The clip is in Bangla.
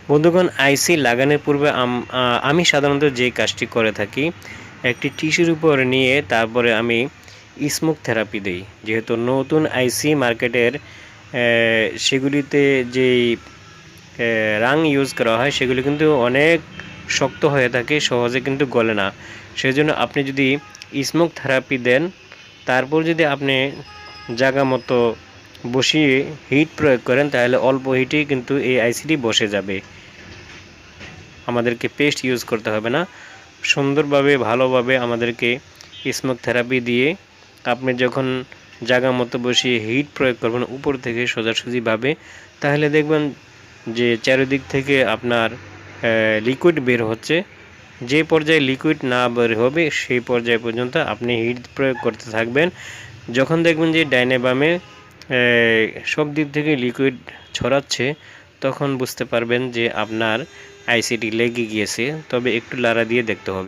বন্ধুগণ, আইসি লাগানোর পূর্বে আমি সাধারণত যে কাজটি করে থাকি, একটি টিস্যুর উপর নিয়ে তারপরে আমি স্মোক থেরাপি দিই। যেহেতু নতুন আইসি মার্কেটের সেগুলিতে যেই রাং ইউজ করা হয় সেগুলি কিন্তু অনেক শক্ত হয়ে থাকে, সহজে কিন্তু গলে না। সেজন্য আপনি যদি স্মোক থেরাপি দেন, তারপর যদি আপনি জায়গা মতো বসিয়ে হিট প্রয়োগ করেন, তাহলে অল্প হিটেই কিন্তু এই আইসিটি বসে যাবে। আমাদেরকে পেস্ট ইউজ করতে হবে না। সুন্দরভাবে ভালোভাবে আমাদেরকে স্মোক থেরাপি দিয়ে আপনি যখন জায়গা মতো বসিয়ে হিট প্রয়োগ করবেন উপর থেকে সোজাসুজিভাবে, তাহলে দেখবেন যে চারিদিক থেকে আপনার লিকুইড বের হচ্ছে। যে পর্যায়ে লিকুইড না বের হবে সেই পর্যায় পর্যন্ত আপনি হিট প্রয়োগ করতে থাকবেন। যখন দেখবেন যে ডাইনে বামে সব দিক থেকে লিকুইড ছড়াচ্ছে, তখন বুঝতে পারবেন যে আপনার আইসিটি লেগে গিয়েছে। তবে একটু লাড়া দিয়ে দেখতে হবে।